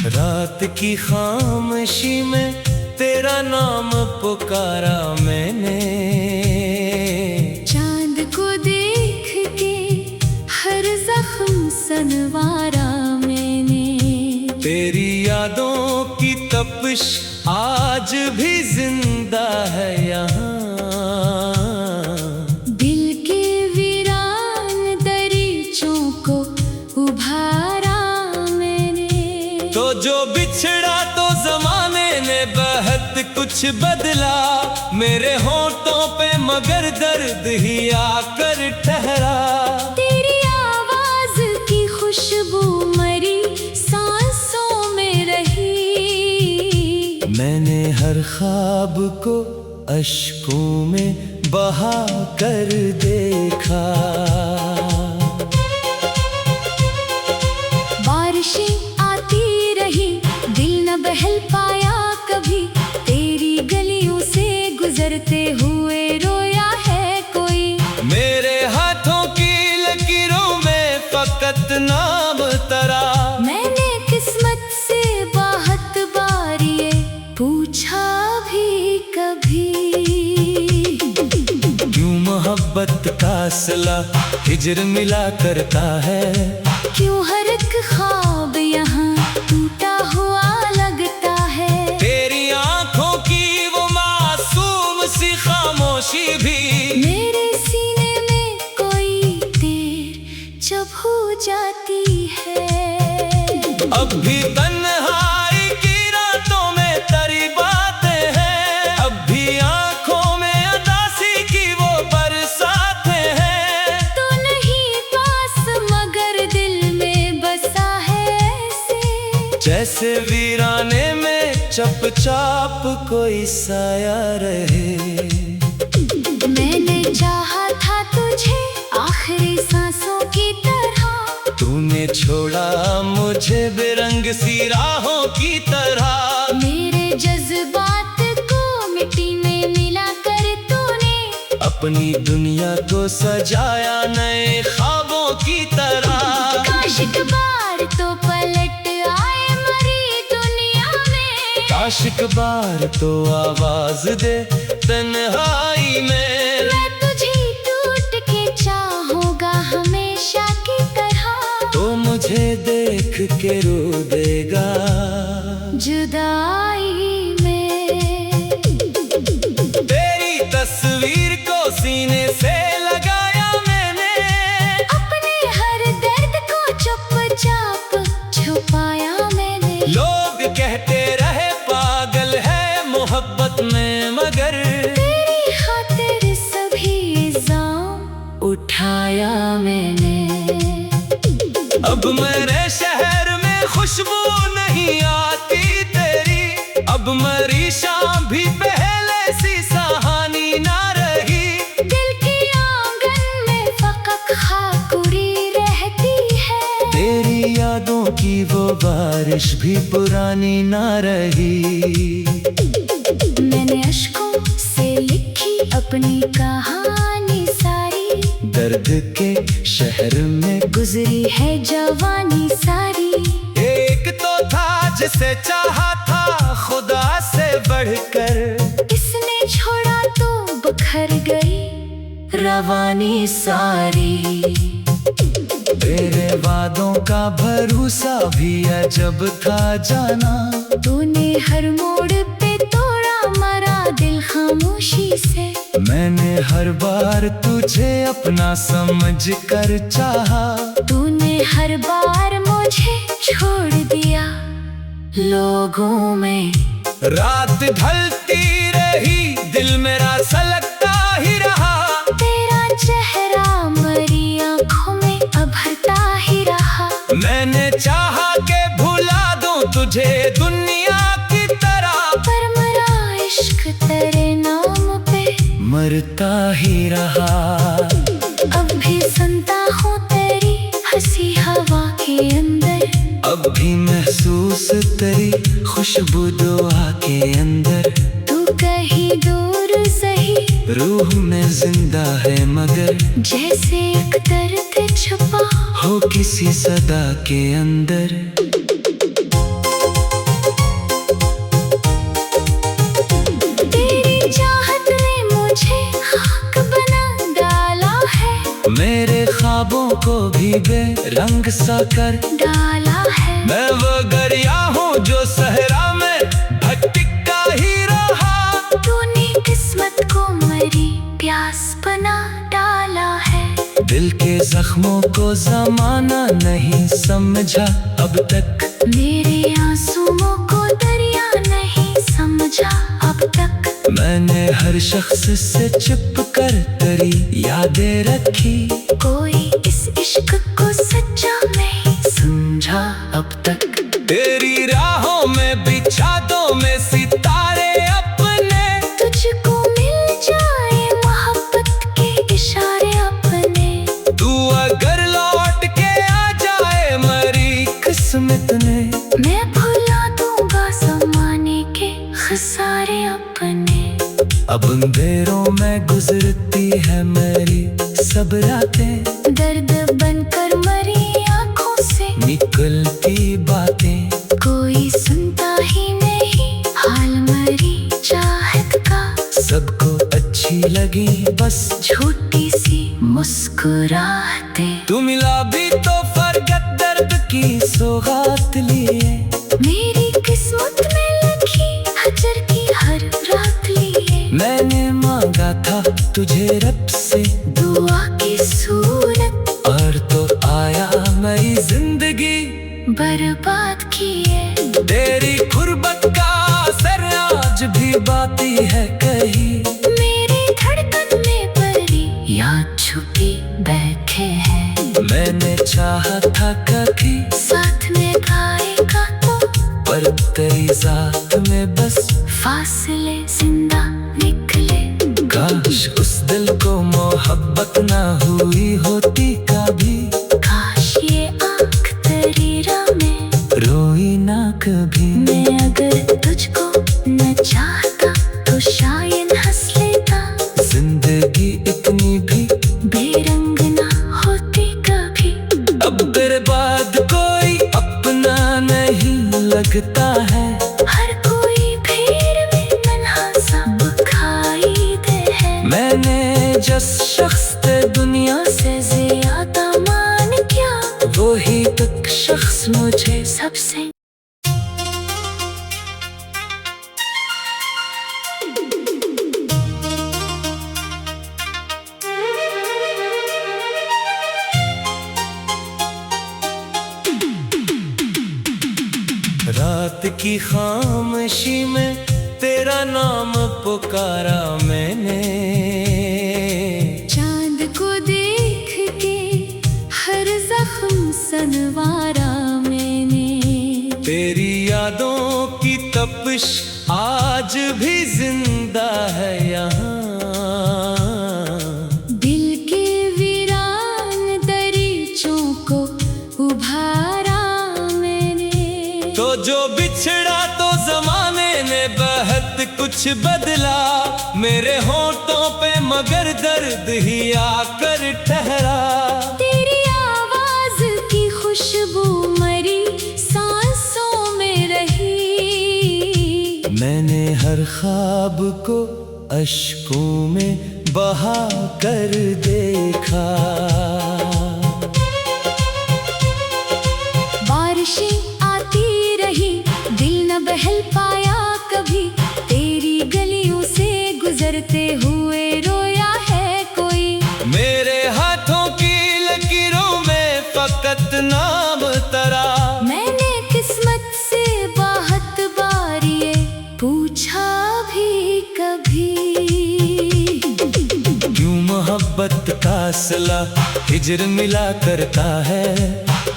रात की खामोशी में तेरा नाम पुकारा मैंने। चांद को देख के हर जख्म सनवारा मैंने। तेरी यादों की तपिश आज भी जिंदा है यहाँ। दिल के वीरान दरीचों को उभारा मैंने। तो जो बिछड़ा तो जमाने ने बहुत कुछ बदला मेरे होठों पे, मगर दर्द ही आकर ठहरा। तेरी आवाज की खुशबू मरी सांसों में रही। मैंने हर ख्वाब को अश्कों में बहा कर देखा। बारिशें आती रही, दिल न बहल पाया कभी। तेरी गलियों से गुजरते हुए रोया है कोई। मेरे हाथों की लकीरों में फकत नाम तरा। मैंने किस्मत से बहुत बार ये पूछा भी कभी। क्यों मोहब्बत का सिला हिजर मिला करता है। क्यों हर एक ख्वाब यहाँ टूटा हुआ लगता है। तेरी आंखों की वो मासूम सी खामोशी भी मेरे सीने में कोई देर जब हो जाती है। अब भी तन्हाई की रातों में तेरी बातें हैं। अब भी आंखों में उदासी की वो बरसातें हैं। तो नहीं पास मगर दिल में बसा है ऐसे। जैसे वीराने में चुपचाप कोई साया रहे। मैंने चाहा था तुझे आखिरी सांसों की तरह। तूने छोड़ा मुझे बेरंग सी राहों की तरह। मेरे जज्बात को मिट्टी में मिला कर तूने अपनी दुनिया को सजाया नए ख्वाबों की तरह। काश एक बार तो पलट आए मरी दुनिया में। काश एक बार तो आवाज दे तन्हाई में। मैं तुझे टूट के चाहूंगा हमेशा की तरह। तो मुझे देख के रो देगा जुदाई में। तेरी तस्वीर को सीने से लगाया मैंने। अपने हर दर्द को चुपचाप छुपाया मैंने। लोग कहते रहे पागल है मोहब्बत में, मगर तेरी खातिर सभी इल्जाम उठाया मैंने। अब मेरे शहर में खुशबू नहीं आती तेरी। अब मरी शाम भी पहले सी सहानी ना रही। दिल के आंगन में फकत खाकुरी रहती है। तेरी यादों की वो बारिश भी पुरानी ना रही। मैंने अश्कों से लिखी अपनी कहानी सारी। दर्द के शहर में गुजरी है जवानी सारी। एक तो था जिसे चाहा था खुदा से बढ़कर। इसने छोड़ा तो बखर गई रवानी सारी। तेरे वादों का भरोसा भी अजब था जाना। तूने हर मोड़ पे तोड़ा मरा दिल खामोशी से। मैंने हर बार तुझे अपना समझ कर चाहा। तूने हर बार मुझे छोड़ दिया लोगों में। रात ढलती रही दिल मेरा सलगता ही रहा। तेरा चेहरा मरी आंखों में अभरता ही रहा। मैंने चाहा के भुला दूं तुझे दुनिया की तरह, पर मरा इश्क तेरे नाम पे मरता ही रहा। अब भी सुनता हूँ तेरी हंसी हवा के अंदर। अब भी महसूस तेरी खुशबू दुआ के अंदर। तू कहीं दूर सही रूह में जिंदा है मगर जैसे एक दर्द छुपा हो किसी सदा के अंदर। भी बेरंग सा कर डाला है। मैं वो दरिया हूँ जो सहरा में भटका ही रहा। तूने किस्मत को मरी प्यास बना डाला है। दिल के जख्मों को जमाना नहीं समझा अब तक। मेरे आंसुओं को दरिया नहीं समझा अब तक। मैंने हर शख्स से चुप कर तेरी यादें रखी। कोई इस इश्क को सच्चा नहीं समझा अब तक। तेरी राहों में बिछा दो मैं सितारे अपने। तुझको मिल जाए मोहब्बत के इशारे अपने। तू अगर लौट के आ जाए मरी किस्मत ने। मैं भुला दूंगा ज़माने के खसारे अपने। अब अंधेरों में गुजरती है मेरी सब रातें। दर्द बनकर मरी आंखों से निकलती बातें। कोई सुनता ही नहीं हाल मरी चाहत का। सबको अच्छी लगी बस झूठी सी मुस्कुराहटें। तू मिला भी तो फरगत दर्द की सौगात लिए। मेरी किस्मत में लिखी हजर की हर रात लिए। मैंने मांगा था तुझे रब से दुआ की सूरत और तो आया मेरी जिंदगी बर्बाद किए। तेरी गुर्बत का असर आज भी बाती है कहीं। मेरी धड़कन में परी याद छुपी बैठे हैं। मैंने चाहा था कभी साथ में गाएगा तो पर तेरी जात में बस फासले जिंदा निकले। काश उस दिल को मोहब्बत ना हुई होती कभी। काश ये आँख तेरी राह में रोई ना कभी। मैं अगर तुझको न चाहता तो शायद हंस लेता। जिंदगी इतनी भी बेरंग ना होती कभी। अब तेरे बाद कोई अपना नहीं लगता है। हर कोई भीड़ में तन्हा सब खाई दे है। मैंने जिस शख्स से दुनिया से ज्यादा मान क्या वो ही तक शख्स मुझे सबसे। रात की खामोशी में तेरा नाम पुकारा मैंने। चांद को देख के हर जख्म सनवारा मैंने। तेरी यादों की तपिश आज भी जिंदा है यहाँ। दिल के वीरान दरीचों को उभारा मैंने। तो जो बिछड़ा तो जमाने ने बहुत कुछ बदला। मेरे होठों पे मगर दर्द ही आकर ठहरा। तेरी आवाज की खुशबू मरी सांसों में रही। मैंने हर ख्वाब को अश्कों में बहा कर देखा। बारिशें आती रही दिल न बहल पाया कभी। तेरी गलियों से गुजरते हुए रोया है कोई। मेरे हाथों की लकीरों में फकत नाम तरा। मैंने किस्मत से बहुत बार ये पूछा भी कभी। क्यों मोहब्बत का सिला हिजर मिला करता है।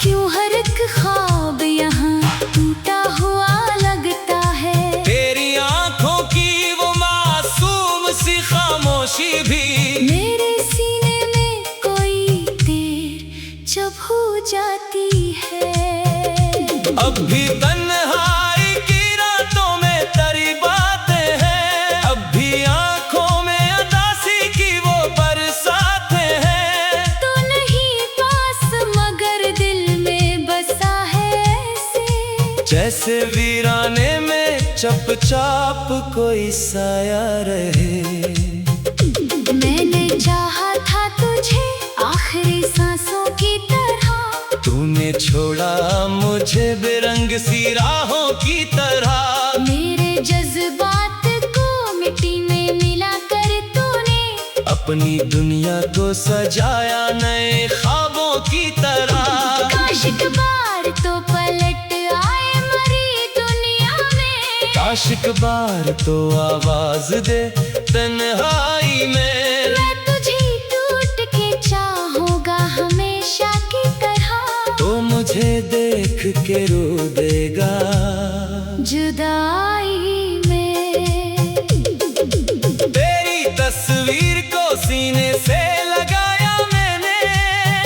क्यों हर एक ख्वाब यहाँ टूटा हुआ लगता है। तेरी आंखों की वो मासूम सी खामोशी भी मेरे सीने में कोई देर जब हो जाती है। अब भी तन्हाई की रातों में तेरी बातें हैं। अब भी आंखों में उदासी की वो बरसातें हैं। तो नहीं पास मगर दिल में बसा है ऐसे। जैसे वीराने में चुपचाप कोई साया रहे। मैंने चाहा था तुझे आखिरी सांसों की तरह। तूने छोड़ा मुझे बेरंग सी राहों की तरह। मेरे जज्बात को मिट्टी में मिला कर तूने अपनी दुनिया को सजाया नए ख्वाबों की तरह। काश एक बार तो पलट आए मरी दुनिया में, काश एक बार तो आवाज दे तन्हाई में। मैं तुझे टूट के चाहूंगा हमेशा की तरह, तो मुझे देख के रो देगा जुदाई में। तेरी तस्वीर को सीने से लगाया मैंने,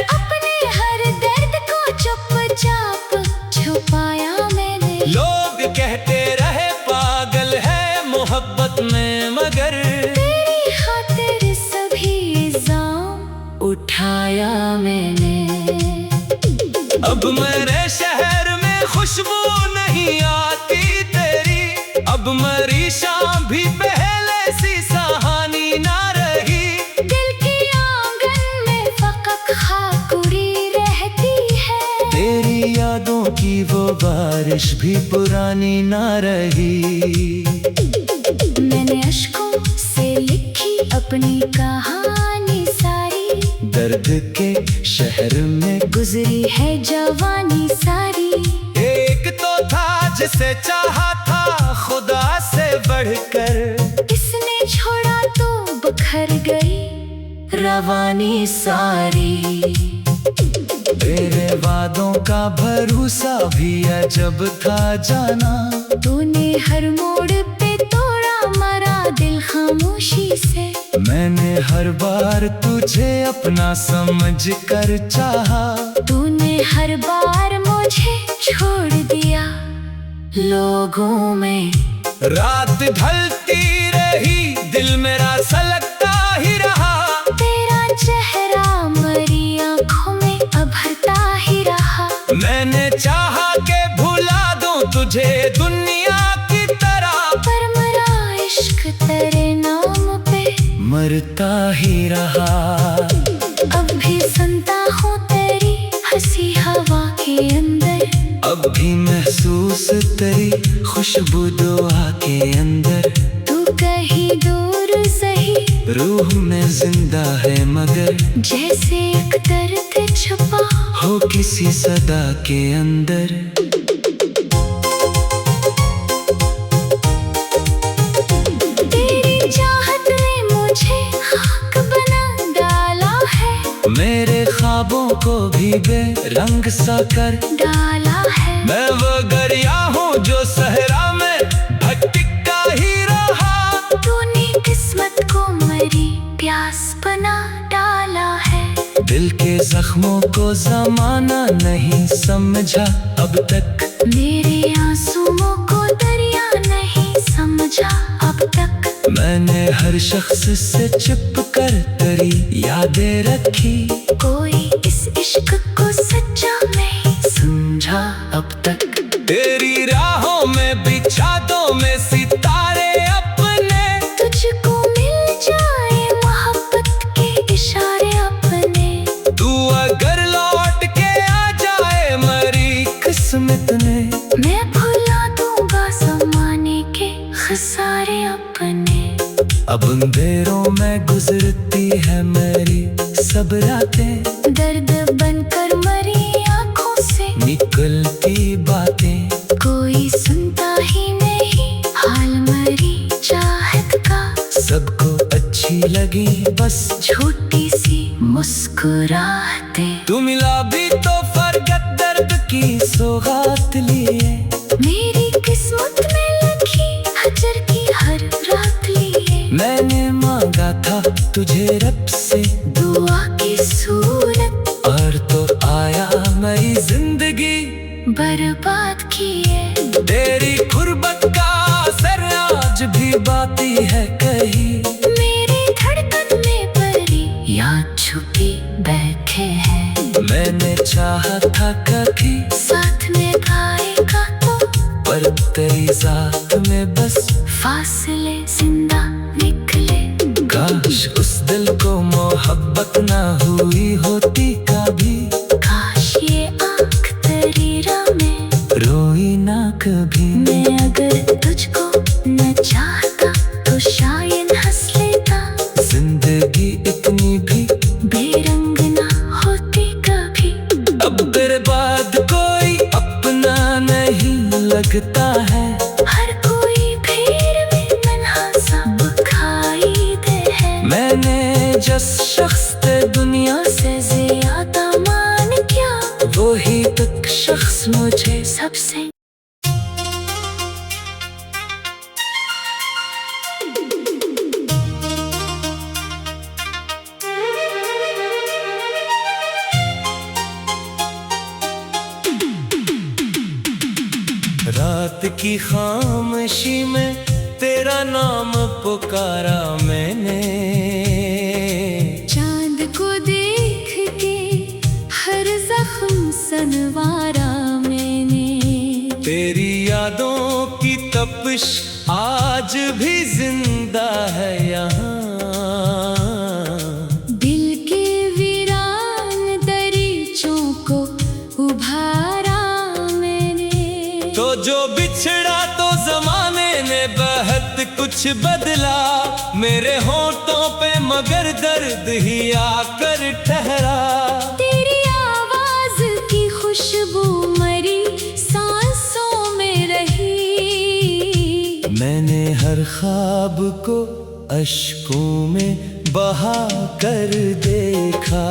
अपने हर दर्द को चुपचाप छुपाया मैंने। लोग कहते रहे पागल है मोहब्बत में, मगर तेरी खातिर सभी इल्जाम उठाया मैंने। अब मेरे शहर में खुशबू नहीं आती तेरी, अब मरी शाम भी पहले सी सहानी ना रही। दिल के आंगन में फकत खाक उड़ी रहती है, तेरी यादों की वो बारिश भी पुरानी ना रही। मैंने अश्कों से लिखी अपनी कहानी सारी, दर्द के शहर में गुजरी है जवानी सारी। एक तो था जिसे चाहा था खुदा से बढ़कर, किसने छोड़ा तो बखर गई रवानी सारी। तेरे वादों का भरोसा भी अजब था जाना, तूने हर मोड़ पे तोड़ा मरा दिल खामोशी से। मैंने हर बार तुझे अपना समझ कर चाहा, तूने हर बार मुझे छोड़ दिया लोगों में। रात ढलती रही दिल मेरा सलगता ही रहा, तेरा चेहरा मरी आंखों में अभरता ही रहा। मैंने चाहा के भुला दूं तुझे दुनिया की तरह, पर मरा इश्क तेरे नाम पे मरता ही रहा। अब भी सुनता हूँ तेरी हंसी हवा के अंदर, अब भी महसूस तेरी खुशबू दुआ के अंदर। तू कहीं दूर सही रूह में जिंदा है मगर, जैसे एक दर्द छुपा हो किसी सदा के अंदर। तेरी चाहत ने मुझे खाक बना डाला है, मेरे ख्वाबों को भी बेरंग सा कर डाला है। मैं वो गरिया हूँ जो सहरा में भटकता ही रहा। तूने किस्मत को मरी प्यास बना डाला है, दिल के जख्मों को जमाना नहीं समझा अब तक, मेरे आंसुओं को दरिया नहीं समझा अब तक। मैंने हर शख्स से छिप कर तेरी यादें रखी, कोई इस इश्क को सच्चा नहीं समझा अब तक। तेरी राहों में बिछा दो मैं सितारे अपने, तुझको मिल जाए मोहब्बत के इशारे अपने। तू अगर लौट के आ जाए मरी किस्मत ने, मैं भुला दूंगा ज़माने के खसारे अपने। अब अंधेरों में गुजरती है मेरी सब रातें, दर्द बनकर मरी आंखों से निकलती बातें। कोई सुनता ही नहीं हाल मरी चाहत का, सबको अच्छी लगी बस छोटी सी मुस्कुराते। तू मिला भी तो फरकत दर्द की सौगात लिए, मेरी किस्मत में लिखी हजर की हर रात लिए। मैंने मांगा था तुझे रब से दुआ की सूरत, और तो आया मेरी जिंदगी बर्बाद किए। तेरी गुर्बत का असर आज भी बाती है कहीं, मेरी धड़कन में परी याद छुपी बैठे हैं। मैंने चाहा था कभी साथ में गाएगा तो, पर तेरी जात में बस फासले जिंदा निकले। काश उस दिल को मोहब्बत ना हुई होती कभी, काश ये आँख तकरीरा में रोई ना कभी। मैं अगर तुझको न चाहता तो शायद हंस लेता। जिंदगी इतनी भी बेरंग ना होती कभी। अब तेरे बाद कोई अपना नहीं लगता है। हर कोई भीड़ में तन्हा सब खाईदे है। मैंने जिस शख्स से दुनिया से ज्यादा मान क्या वो ही तक शख्स मुझे सबसे। रात की खामोशी में तेरा नाम पुकारा मैंने। चांद को देख के हर जख्म सनवारा मैंने। तेरी यादों की तपिश आज भी जिंदा है यहाँ। दिल के वीरान दरीचों को उभारा मैंने। तो जो बिछड़ा तो जमाने ने बहुत कुछ बदला मेरे होठों पे, मगर दर्द ही आकर ठहरा। तेरी आवाज की खुशबू मरी सांसों में रही। मैंने हर ख्वाब को अश्कों में बहा कर देखा।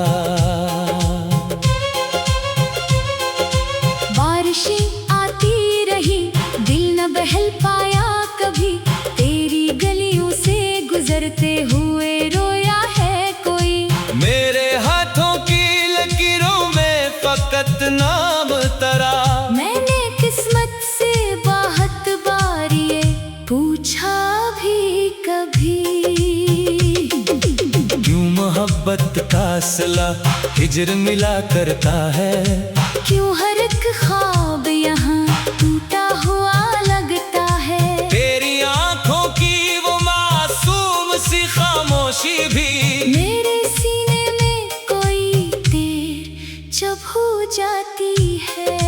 बारिशें आती रही दिल न बहल पाया कभी। तेरी गलियों से गुजरते हुए रोया है कोई। मेरे हाथों की लकीरों में फकत नाम तरा। मैंने किस्मत से बाहत बार ये पूछा भी कभी। क्यों मोहब्बत का सिला हिजर मिला करता है। क्यों हर एक ख्वाब यहाँ टूटा हुआ लगता है। तेरी आंखों की वो मासूम सी खामोशी भी मेरे सीने में कोई देर जब हो जाती है।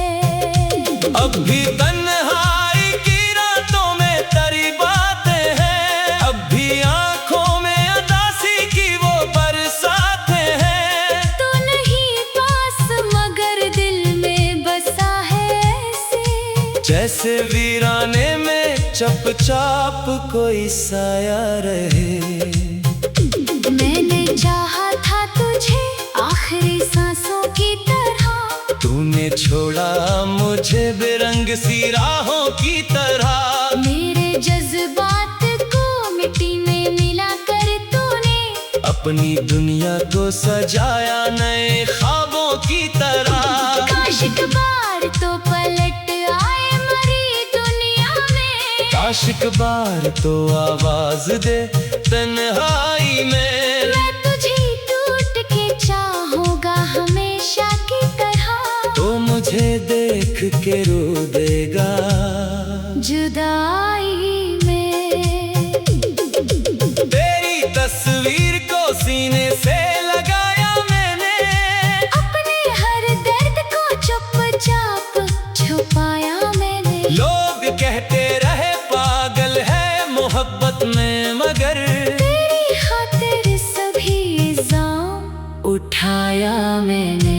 अब भी तन्हाई की रातों में तेरी बातें हैं। अब भी आंखों में उदासी की वो बरसातें हैं। तो नहीं पास मगर दिल में बसा है ऐसे। जैसे वीराने में चुपचाप कोई साया रहे। मैंने चाहा था तुझे आखिरी सांसों की तरह। तूने छोड़ा मुझे बेरंग सी राहों की तरह। मेरे जज्बात को मिट्टी में मिला कर तूने अपनी दुनिया को सजाया नए ख्वाबों की तरह। काश एक बार तो पलट आए मरी दुनिया में। काश एक बार तो आवाज दे तन्हाई में। मैं तुझे टूट के चाहूंगा हमेशा की तरह। तो मुझे देख के रो देगा जुदाई में। तेरी तस्वीर को सीने से लगाया मैंने। अपने हर दर्द को चुपचाप छुपाया मैंने। लोग कहते रहे पागल है मोहब्बत में, मगर तेरी खातिर सभी इल्जाम उठाया मैंने।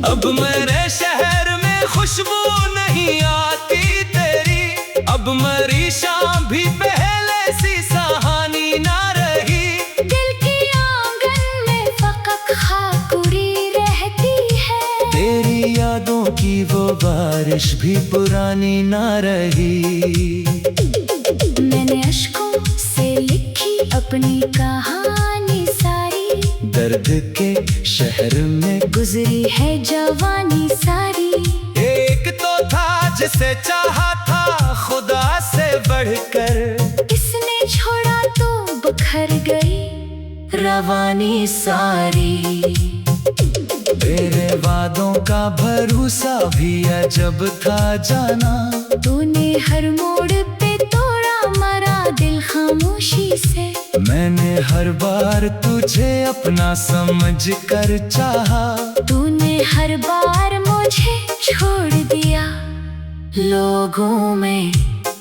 अब मेरे शहर में खुशबू नहीं आती तेरी। अब मरी शाम भी पहले सी सहानी ना रही। दिल के आंगन में फकत खाकुरी रहती है। तेरी यादों की वो बारिश भी पुरानी ना रही। मैंने अश्कों से लिखी अपनी कहानी सारी। दर्द के शहर में गुजरी है जवानी सारी। एक तो था जिसे चाहा था खुदा से बढ़कर। किसने छोड़ा तो बखर गई रवानी सारी। तेरे वादों का भरोसा भी अजब था जाना। तूने हर मोड़ पे तोड़ा मरा दिल खामोशी से। मैंने हर बार तुझे अपना समझ कर चाहा। तूने हर बार मुझे मुझे छोड़ दिया लोगों में।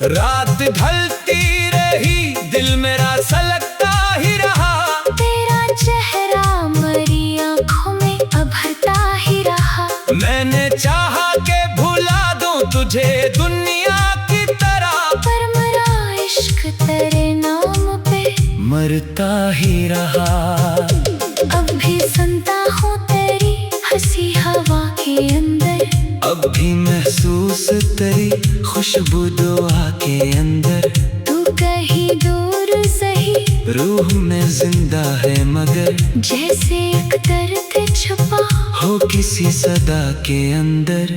रात ढलती रही, दिल मेरा सलगता ही रहा। तेरा चेहरा मरी आंखों में उभरता ही रहा। मैंने चाहा के भुला दूं तुझे दुनिया की तरह, पर मेरा इश्क तेरे नाम पे मरता ही रहा। अब भी सुनता हूँ तेरी हंसी हवा के अंदर, अब भी महसूस तेरी खुशबू दुआ के अंदर। तू कहीं दूर सही रूह में जिंदा है मगर, जैसे एक दर्द छुपा हो किसी सदा के अंदर।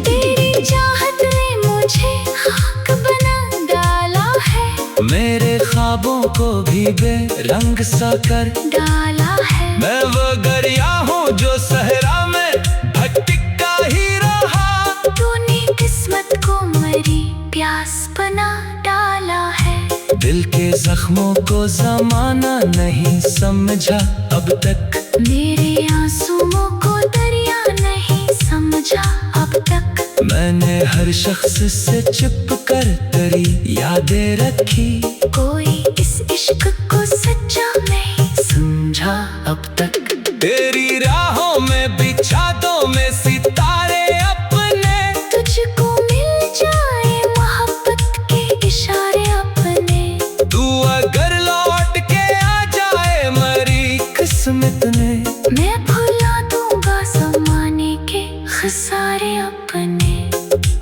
तेरी चाहत ने मुझे खाक बना डाला है, मेरे ख्वाबों को भी बेरंग सा कर डाला है। मैं वो गरिया हूँ जो सहरा में भटका ही रहा। तूने किस्मत को मरी प्यास बना डाला है। दिल के जख्मों को जमाना नहीं समझा अब तक, मेरे आंसुओं को दरिया नहीं समझा अब तक। मैंने हर शख्स से चुप कर तेरी यादें रखी, कोई इस इश्क को सच्चा नहीं समझा अब तक। तेरी राहों में बिछा दो मैं सितारे अपने, तुझको मिल जाए मोहब्बत के इशारे अपने। तू अगर लौट के आ जाए मरी किस्मत ने, मैं भुला दूंगा ज़माने के खसारे अपने।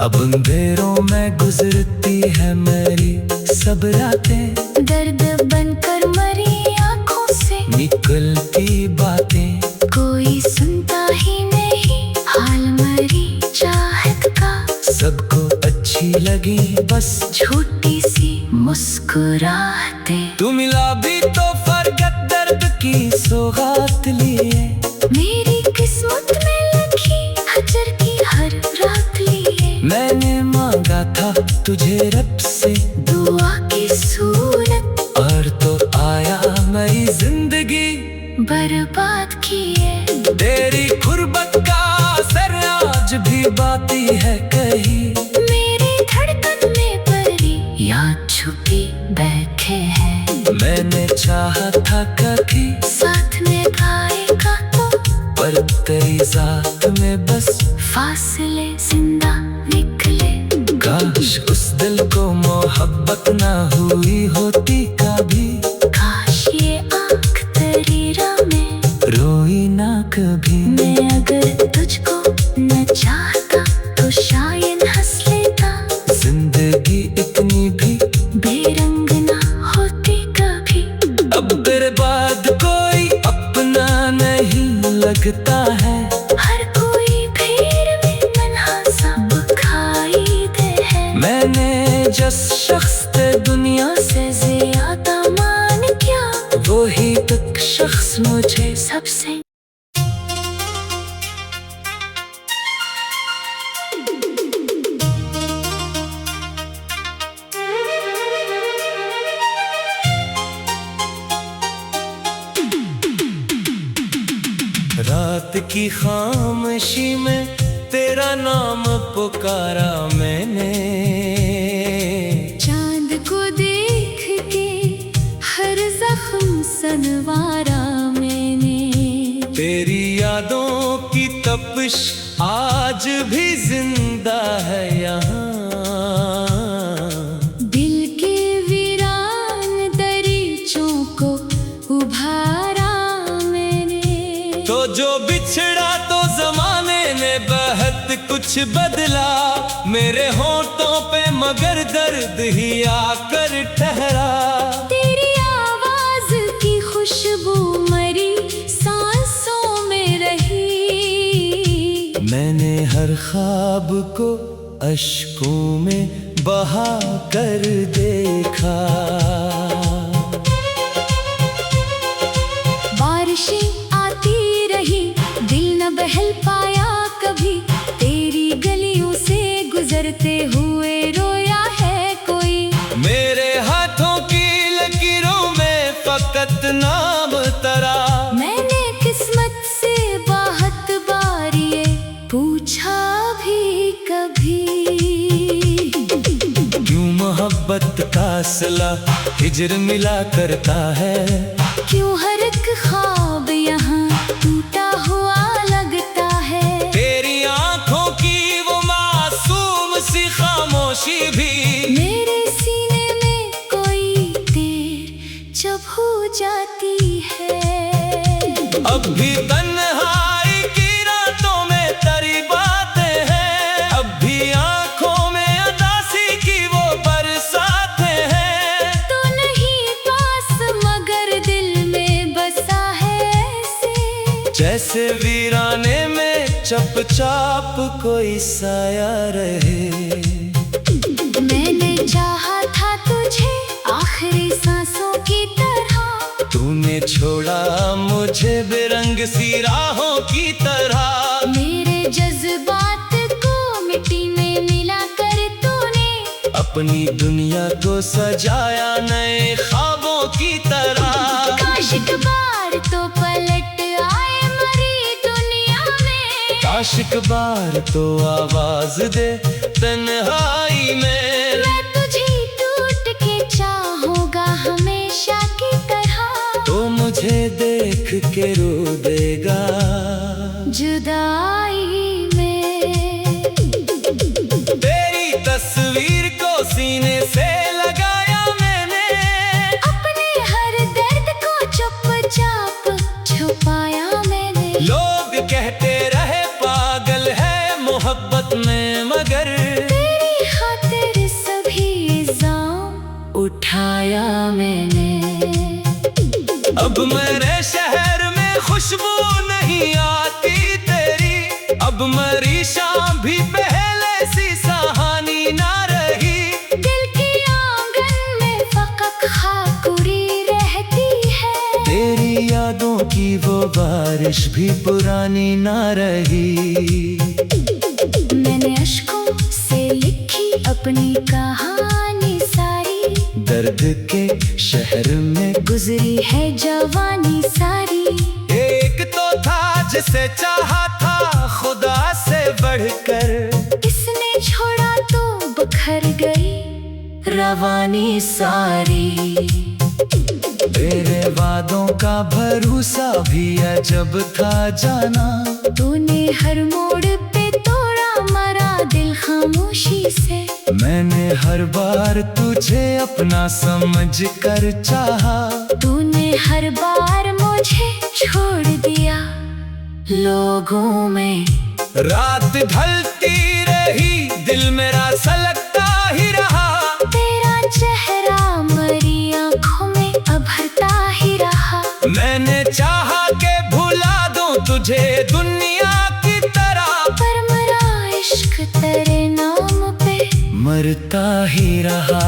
अब अंधेरों में गुजरती है मेरी सब रातें, दर्द बनकर मरी आंखों से निकलती बातें। कोई सुनता ही नहीं हाल मरी चाहत का, सबको अच्छी लगी बस छोटी सी मुस्कुराहटें। तू मिला भी तो फरगत दर्द की सौगात लिए, मेरी किस्मत में लिखी हजर की हर रात लिए। मैंने मांगा था तुझे रब से दुआ की सूरत, और तो आया मेरी जिंदगी बर्बाद किए। तेरी गुर्बत का असर आज भी बाती है कहीं, मेरी धड़कन में परी याद छुपी बैठे हैं। मैंने चाहा था कभी साथ में गाएगा तो, पर तेरी जात में बस फासले जिंदा निकले। काश उस दिल को मोहब्बत ना हुई होती कभी, काश ये आँख तेरी राह में रोई ना कभी। मैं अगर तुझको न चाहता तो शायद हंस लेता, जिंदगी इतनी भी बेरंग ना होती कभी। अब तेरे बाद कोई अपना नहीं लगता है, हर कोई भीड़ में तन्हा सा बुखाईद है। मैंने जिस शख्स से दुनिया से ज्यादा मान क्या वो ही तक शख्स मुझे सबसे। रात की खामोशी में तेरा नाम पुकारा मैंने, चांद को देख के हर जख्म सनवारा मैंने। तेरी यादों की तपिश आज भी जिंदा है यहाँ। दिल के वीरान दरीचों को उभारा मैंने। तो जो बिछड़ा तो जमाने ने बहुत कुछ बदला, मेरे होठों पे मगर दर्द ही आकर ठहरा। तेरी आवाज की खुशबू मरी सांसों में रही। मैंने हर ख्वाब को अश्कों में बहा कर देखा। बारिशें आती रही, दिल न बहल पाया कभी। तेरी गलियों से गुजरते हुए रोया है कोई। मेरे हाथों की लकीरों में फकत नाम तरा। मोहब्बत का सिला हिजर मिला करता है। क्यों हर एक ख्वाब यहाँ टूटा हुआ लगता है। तेरी आंखों की वो मासूम सी खामोशी भी मेरे सीने में कोई देर जब हो जाती है। अब भी तन्हाई की रातों में तेरी बातें हैं। अब भी आंखों में उदासी की वो बरसातें हैं। तो नहीं पास मगर दिल में बसा है ऐसे, जैसे वीराने में चुपचाप कोई साया रहे। मैंने चाहा था तुझे आखिरी सांसों की तरह, तूने छोड़ा मुझे बेरंग सी राहों की तरह। मेरे जज्बात को मिट्टी में मिला कर तूने अपनी दुनिया को सजाया नए ख्वाबों की तरह। काश एक बार तो पलट आए मरी दुनिया में। काश एक बार तो आवाज दे तन्हाई में। मैं तुझे टूट के चाहूंगा हमेशा की तरह, तो मुझे देख के रो देगा जुदाई में। तेरी तस्वीर को सीने से लगाया मैंने। अपने हर दर्द को चुपचाप छुपाया मैंने। लोग कहते रहे पागल है मोहब्बत में, मगर तेरी खातिर सभी इल्जाम उठाया मैंने। अब मेरे शहर में खुशबू नहीं आती तेरी। अब मरी शाम भी पहले सी सहानी ना रही। दिल के आंगन में फकत खाकुरी रहती है। तेरी यादों की वो बारिश भी पुरानी ना रही। मैंने अश्कों से लिखी अपनी कहानी सारी, दर्द के शहर में गुजरी है जवानी सारी। एक तो था जिसे चाहा था खुदा से बढ़कर, इसने छोड़ा तो बखर गई रवानी सारी। तेरे वादों का भरोसा भी अजब था जाना। तूने हर मोड़ पे तोड़ा मरा दिल खामोशी से। मैंने हर बार तुझे अपना समझ कर चाहा। तूने हर बार मुझे छोड़ दिया लोगों में। रात ढलती रही दिल मेरा सलगता ही रहा। तेरा चेहरा मरी आंखों में अभरता ही रहा। मैंने चाहा के भुला दूं तुझे दुनिया की तरह, पर मेरा इश्क तेरे नाम पे मरता ही रहा।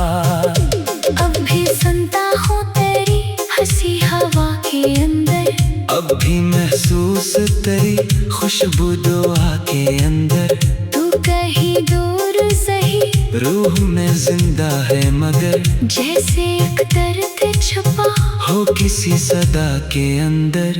अब भी सुनता हूँ तेरी हंसी हवा के अंदर। अब भी महसूस तेरी खुशबू दुआ के अंदर। तू कहीं दूर सही रूह में जिंदा है मगर, जैसे एक दर्द छुपा हो किसी सदा के अंदर।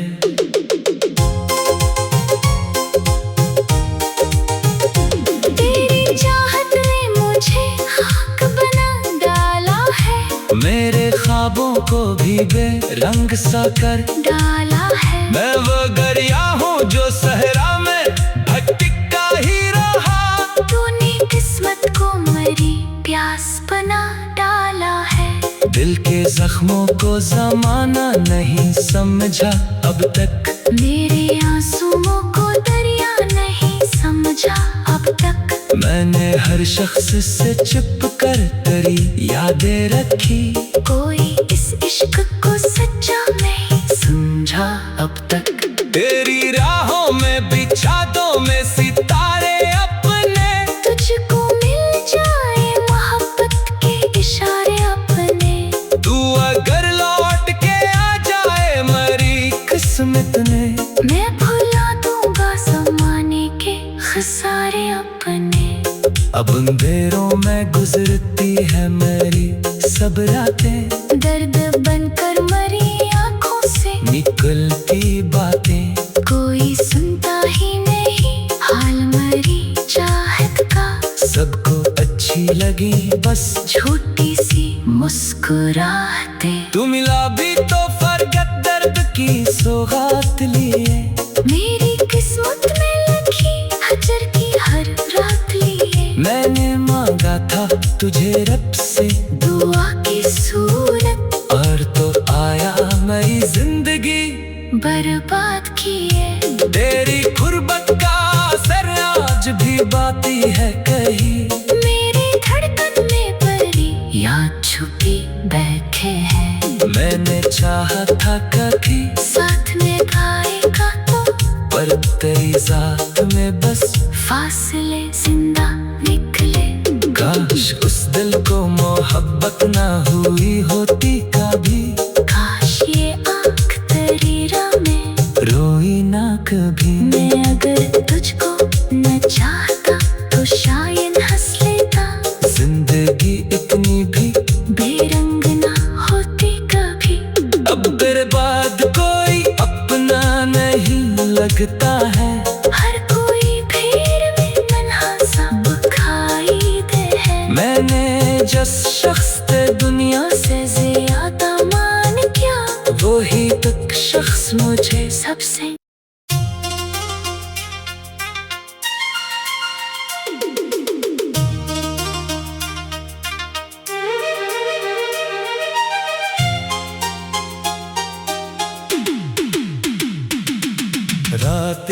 तेरी चाहत ने मुझे खाक बना डाला है। मेरे ख्वाबों को भी बेरंग सा कर डाला है। मैं वो गरिया हूँ जो सहरा में भटकता ही रहा। तूने किस्मत को मरी प्यास बना डाला है। दिल के जख्मों को जमाना नहीं समझा अब तक। मेरे आंसुओं को दरिया नहीं समझा अब तक। मैंने हर शख्स से चुप कर तेरी यादें रखी। कोई इस इश्क को सच्चा नहीं समझा अब तक। तेरी राहों में बिछा दो मैं सितारे अपने। तुझको मिल जाए मोहब्बत के इशारे अपने। तू अगर लौट के आ जाए मरी किस्मत ने, मैं भुला दूंगा ज़माने के खसारे अपने। अब अंधेरों में गुजरती है मेरी सब रातें। दर्द बनकर मरी आंखों से निकलती बातें। कोई सुनता ही नहीं हाल मरी चाहत का। सबको अच्छी लगी बस छोटी सी मुस्कुराते। तू मिला भी तो फरगत दर्द की सौगात लिए। मेरी किस्मत में लिखी हजर की हर रात लिए। मैंने मांगा था तुझे रब से दुआ की सूरत, और तो आया मेरी जिंदगी बर्बाद किए। तेरी गुर्बत का असर आज भी बाती है कहीं। मेरी धड़कन में परी याद छुपी बैठे हैं। मैंने चाहा था कभी साथ में गाएगा तो, पर तेरी जात में बस फासले जिंदा निकले। काश उस दिल को मोहब्बत ना हुई होती कभी। काश ये आँख तेरी राह में रोई ना कभी। मैं अगर तुझको न चाहता तो शायद हंस लेता। जिंदगी इतनी भी बेरंग ना होती कभी। अब तेरे बाद कोई अपना नहीं लगता है। हर कोई भीड़ में तन्हा सा बुखाईद है। मैंने जिस शख्स से दुनिया से ज्यादा मान क्या, वो ही तक शख्स मुझे सबसे रात